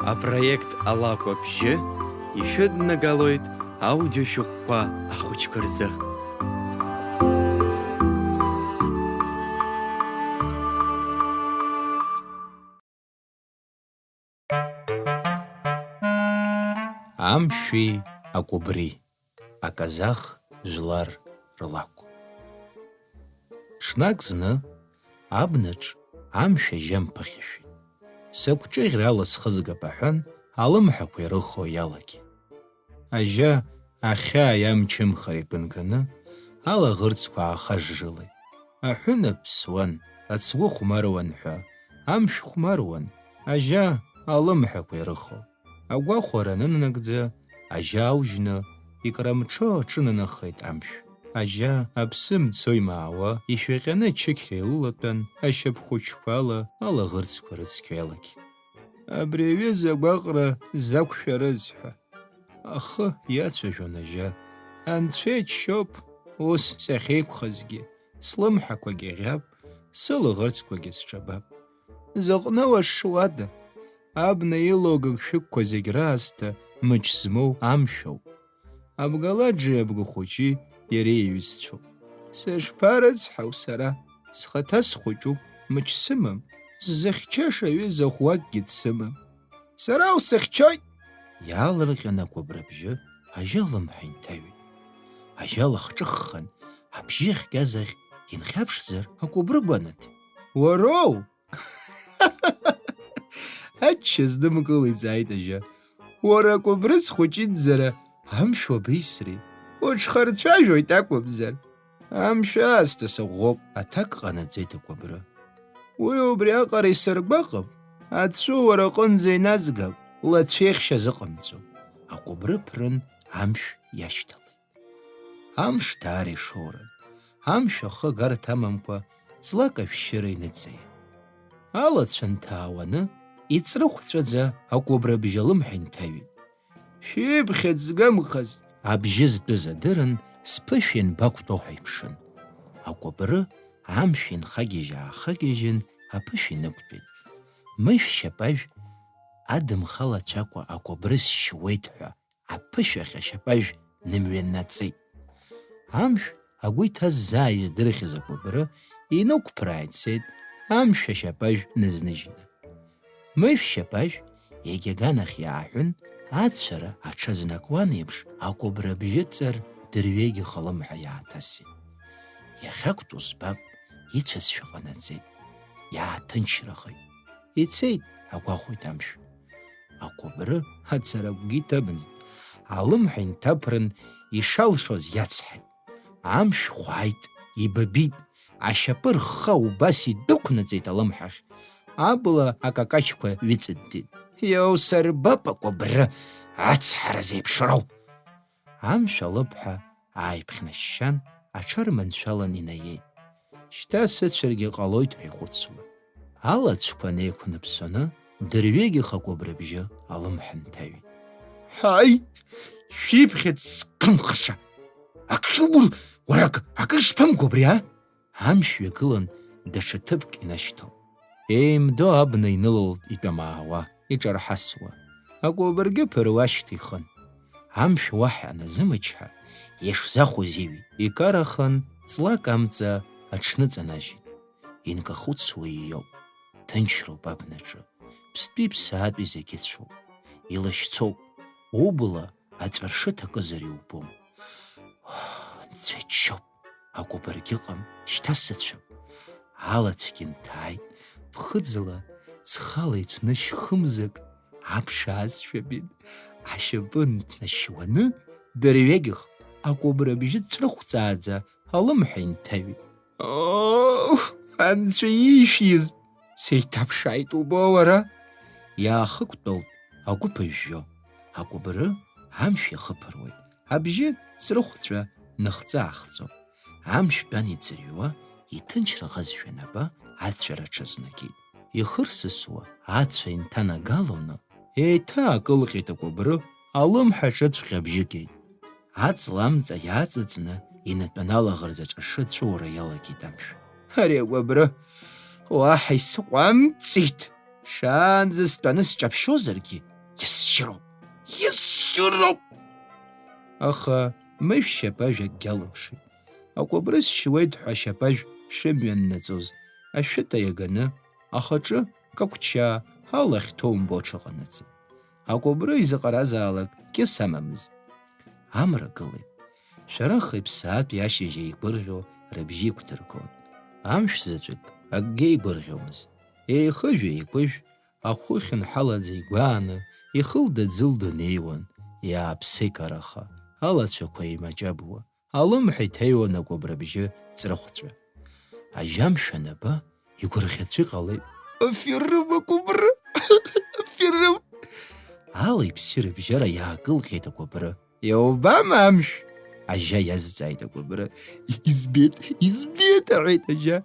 Апроект алакөпші ешедіні галойд аудиошыққа ақуч көрзі. Амши акубри, аказах жлар рлаку. Шнак зны, абныч амши жем пахиши. Сакучи грала схызга пахан, алымхақу ирыхо ялаки. Ажа ахя ямчим харипынганы, ала ғырцква аха жылы. Ахюна псуан, ацгу хумаруан ха, амш хумаруан, ажа алымхақу ирыхо. Агва хворанын нагдза, ажа аужны, икрамчо чынынахайт амш. Ажа апсым цоймауа, ишвеғаны чекре лулатан, ашап хочквала, ала ғырцква рыцквелаки. Абреве загвақра закушарызха. Ахы яцважон ажа. Анцвет шоп, ос сахейквхазги, слымхақваги ғяб, сылы ғырцкваги счабаб. Заҟнава шуада. Абна илогак шәықәқәа зегь раасҭа мыч змоу амшәоуп. Абгалаџи абгахәыҷи иара иҩызцәоуп. Сышԥарыцҳау сара, схаҭа схәыҷуп, мыч сымам, сзыхьчаша ҩыза ӷәӷәакгьы дсымам. Сара усыхьчоит! Иаалырҟьан акәабрабжьы ажьа лымҳа инҭаҩит. Ажьа лахҿыххан, абжьы ахьгазахь инхьаԥшзар акәыбры гәанаҭ. Уароу! Ача здымкылиҵааит ажьа. Уара акәыбры схәыҷыӡара амшә уабеисри. Уҽхарцәажәоит акәымзар. Амшә аасҭа сыӷәӷәоуп. Аҭак ҟанаҵеит акәыбры. Уи убри аҟара исыргәаҟып. Ацәы уара аҟынӡа иназгап, лацәеихшьа зыҟамҵо. Акәыбры ԥрын амшә иашьҭалеит. Амш даара ишоуран. Амшә ахы агарҭа амамкәа ҵлак ашәшьыра иныҵаиан. Алацәа нҭаауаны иҵрыхәҵәаӡа акәыбрабжьы алымҳа инҭаҩит. Шәиԥхьыӡ згымхаз, абжьы зтәыз адырын, сԥышә ианбақәтәоу ҳәа иԥшын. Акәыбры амшә инхагьежь-аахагьежьын, аԥышә инықәтәеит. Мышә шьапажә адымхалацәакәа акәыбры сшьуеит ҳәа, аԥышә ахь ашьапажә нымҩаннаҵеит. Амшә агәы иҭаззаа издырхьыз акәыбры инықәԥрааит цеит, амшә ашьапажә нызныжьны. Мышә шьапажә егьаганахь иааҳәын, ацәара аҽазнакуан еиԥш акәыбрабжьы ҵар дырҩегьых алымҳа иааҭасит. Иахьақәтәоу збап, ицәазшәа ҟанаҵеит, иааҭынчрахеит. Ицеит, агәахәоит амшә. Акәыбры ацаракәгьы иҭамызт, алымҳа инҭаԥрын, ишалшоз иацҳаит. Амшә хәааит, ибабит, ашьапы рхха убас идәықәнаҵеит алымҳахь. Абла акакашьқәа ҩыҵыддит. Иаусырбап акәыбры, ацҳара зеиԥшроу! Амшә алыԥҳа ааиԥхьнашьшьан, аҽарманшәалан инаиеит. Шьҭа сыцәаргьы ҟалоит ҳәа ихәыцуа. Алацәқәа неиқәныԥсаны, дырҩегьых акәыбрабжьы алымҳа нҭаҩит. Ҳаи, шәиԥхьыӡ зкымхаша! Акшыбул, уара акы ишԥамго абри, а? Амшә ҩагылан, даҽа ҭыԥк инашьҭалт. Еимдо абна инылалт итәамаауа, иҿарҳасуа. Акәыбргьы ԥыруа ашьҭихын. Амшә уаҳа аназымычҳа, ишзахәоз иҩит. Икарахан, ҵлак амҵа аҽныҵанажьит. Инкахәыцуа ииоуп. Ҭынчроуп абнаҿы. Ԥстәи ԥсаатәи зегьы цәоуп. Илашьцоуп. Убла аҵәаршы ҭакызар иубом. Нцәаччоуп. Акәыбргьы ыҟам, шьҭа сыцәап. Алацәгьы нҭааит. Ԥхыӡла, ҵхала иҭәнышь хымзак, аԥша аазшәабит. Ашьапы нҭнашьуаны, дырҩегьых акәыбрабжьы ҵрыхәҵааӡа алымҳа инҭаҩит. Анцәа иишәиз, сеиҭаԥшааит убо уара. Иаахықәтәалт агәы ԥыжәжәо. Акәыбры амшә иахыԥыруеит. Абжьы ҵрыхәҵәа ныхҵа-аахҵо. Амшә тәан иӡырҩуа, иҭынчрахазшәа наба ацәара аҽазнакит. Ихырсысуа ацәа инҭанагалоны, еиҭаакылҟьеит акәыбры, алымҳа аҿыҵәҟьа абжьы геит. Аҵла амҵа иааҵыҵны, инатәаны алаӷырӡ аҿашы ҵәуара иалагеит амшә. Ари акәыбры, уаҳа исҟәамҵит! Шаанӡа стәаны сҿаԥшьозаргьы, Есшьыроуп. Аха Мышә шьапажә акгьы алымшеит. Акәабрыс шьуеит ҳәа ашьапажә шымҩаннаҵоз, ашәыта иаганы, ахаҿы какәчаа алахь ҭоу умбо аҽыҟанаҵеит. Акәабры изаҟаразаалак кьыс амамызт. Амра гылеит. Шәарах иԥсаатәи ашьыжь еигәырӷьо рыбжьы иқәдыргон. Амшә заҵәык акгьы еигәырӷьомызт. Еихыжә-еикәыжә, ахәы хьынҳалаӡа игәааны, ихылда-ӡылдо неиуан, иааԥса-икараха, алацәақәа еимаҷабуа, алымҳа иҭаҩуан акәабра бжьы ҵрыхәҵәа. Ажьамшә анаба, игәырӷьаҵәа иҟалеит. Аферым акәабра, аферым! Али-ԥси рыбжьара иаакылҟьеит акәабра. Иубама амшә? Ажьа иазҵааит акәабра. Избеит, аҳәеит ажьа.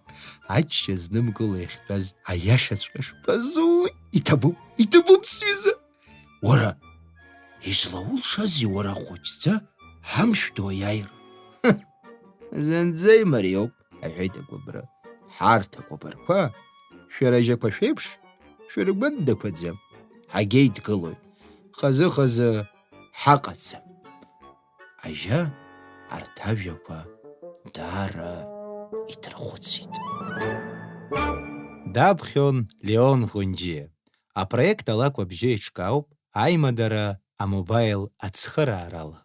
Ачча знымгыло иахьтәаз аиашаҵәҟьа шԥазуи! Иҭабуп сҩыза! Уара, излаулшазеи уара хәыҷӡа ҳамшә ду аиааира? Зынӡа имариоуп, аҳәеит акәабра. Ҳарҭ акәабарқәа, шәара ажьақәа шәеиԥш, шәыргәындақәаӡам. Ҳагьеидгылоит, хазы-хазы ҳаҟаӡам. Ажьа арҭ ажәақәа даара иҭархәыцит. Даԥхьон Леон Ӷәынџьиа. Апроект алакәабжьы еиҿкаауп аимадара амобаил ацхыраарала.